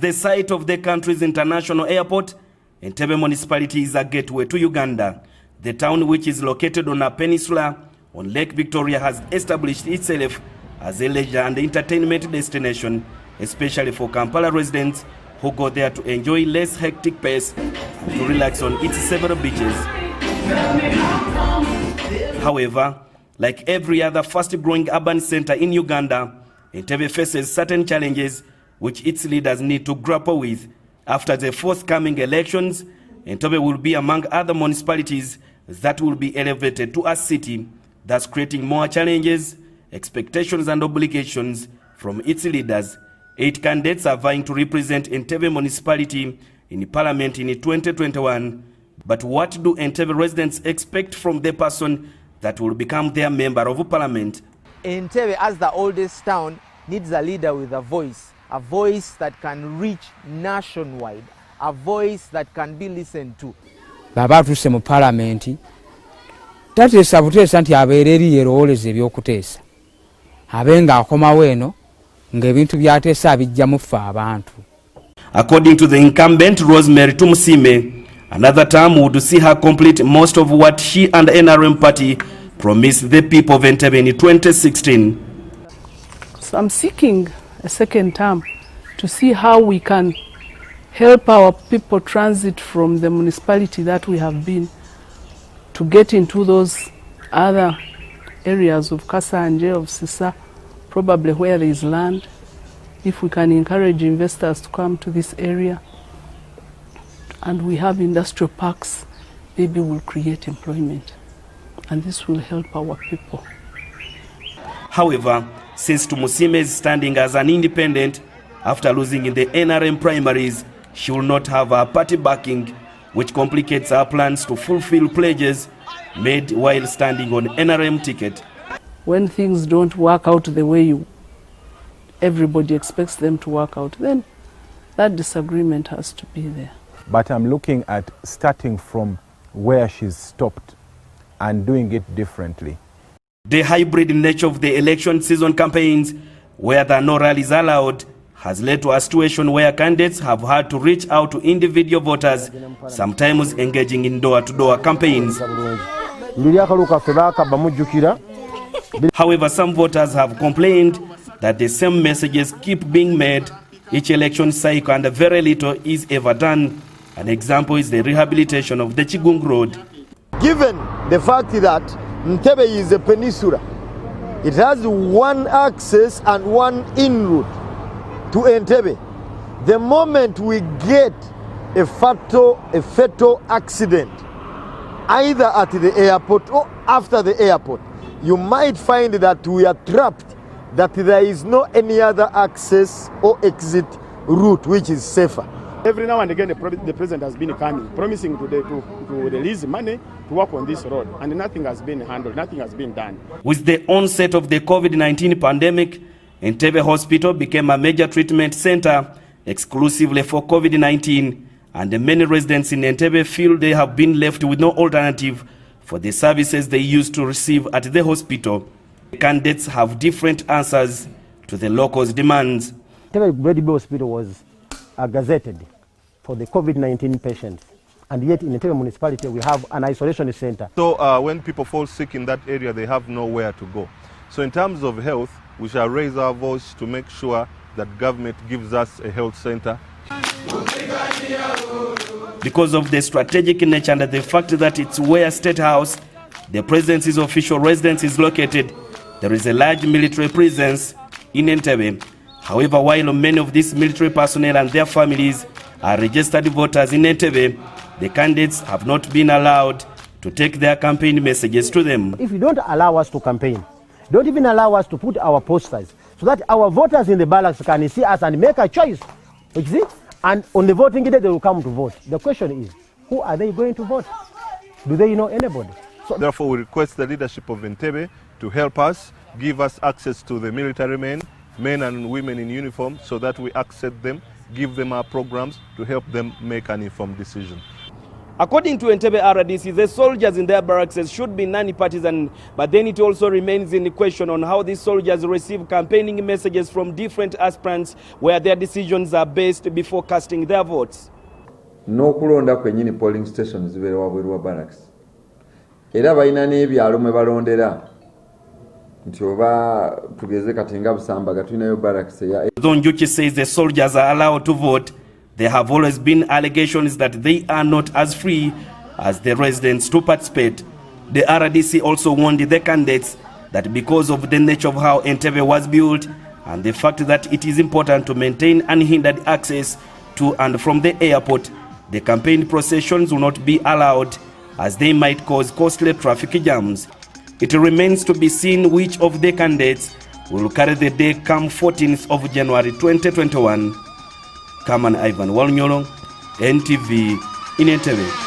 the site of the country's international airport, Entebbe municipality is a gateway to Uganda. The town, which is located on a peninsula on Lake Victoria, has established itself as a leisure and entertainment destination, especially for Kampala residents who go there to enjoy less hectic pace and to relax on its several beaches. However, like every other fast-growing urban center in Uganda, Entebbe faces certain challenges which its leaders need to grapple with. After the forthcoming elections, Entebbe will be among other municipalities that will be elevated to a city, thus creating more challenges, expectations and obligations from its leaders. 8 candidates are vying to represent Entebbe municipality in Parliament in 2021. But what do Entebbe residents expect from the person that will become their member of Parliament? Entebbe, as the oldest town, needs a leader with a voice that can reach nationwide, a voice that can be listened to. Baba tuse mu Parliament tateesa buteesa nti abeereri yerooleza ebyokuteesa abenga akomawo eno ng'ebintu byateesa abijja mu ffe abantu. According to the incumbent Rosemary Tumusime, another term would see her complete most of what she and NRM party promised the people of Entebbe in 2016. So I'm seeking a second term to see how we can help our people transit from the municipality that we have been to get into those other areas of Kasanje, of Sisa, probably where there is land. If we can encourage investors to come to this area and we have industrial parks, maybe we'll create employment and this will help our people. However, since Tumusime is standing as an independent after losing in the NRM primaries, she will not have her party backing, which complicates her plans to fulfill pledges made while standing on NRM ticket. When things don't work out the way everybody expects them to work out, then that disagreement has to be there. But I'm looking at starting from where she's stopped and doing it differently. The hybrid nature of the election season campaigns, where there are no rallies allowed, has led to a situation where candidates have had to reach out to individual voters, sometimes engaging in door-to-door campaigns. However, some voters have complained that the same messages keep being made each election cycle and very little is ever done. An example is the rehabilitation of the Chigung Road. Given the fact that Entebbe is a peninsula, it has one access and one in route to Entebbe. The moment we get a fatal accident, either at the airport or after the airport, you might find that we are trapped, that there is no any other access or exit route which is safer. Every now and again, the president has been coming, promising to release money to work on this road, and nothing has been handled, nothing has been done. With the onset of the COVID-19 pandemic, Entebbe Hospital became a major treatment center exclusively for COVID-19, and many residents in Entebbe feel they have been left with no alternative for the services they used to receive at the hospital. The candidates have different answers to the locals' demands. Entebbe Hospital was gazetted for the COVID-19 patients, and yet in Entebbe municipality we have an isolation center. So when people fall sick in that area, they have nowhere to go. So in terms of health, we shall raise our voice to make sure that government gives us a health center. Because of the strategic nature and the fact that it's where State House, the presidency's official residence, is located, there is a large military presence in Entebbe. However, while many of these military personnel and their families are registered voters in Entebbe, the candidates have not been allowed to take their campaign messages to them. If you don't allow us to campaign, don't even allow us to put our posters so that our voters in the barracks can see us and make a choice. You see? And on the voting day, they will come to vote. The question is, who are they going to vote? Do they know anybody? So therefore, we request the leadership of Entebbe to help us, give us access to the military men and women in uniform, so that we accept them, give them our programs to help them make an informed decision. According to Entebbe RDC, the soldiers in their barracks should be non-partisan, but then it also remains in question on how these soldiers receive campaigning messages from different aspirants where their decisions are based before casting their votes. N'okulonda kwennyini polling stations zibeera wabweru wa barracks. Era balina n'ebyalo mwe balondera. Nti oba tugeze kati nga Busambaga tulinayo barracks ya. Though Njuki says the soldiers are allowed to vote, there have always been allegations that they are not as free as the residents to participate. The RDC also warned the candidates that because of the nature of how Entebbe was built and the fact that it is important to maintain unhindered access to and from the airport, the campaign processions will not be allowed as they might cause costly traffic jams. It remains to be seen which of the candidates will carry the day come 14th of January 2021. Kaman Ivan Walnyolo, NTV in Entebbe.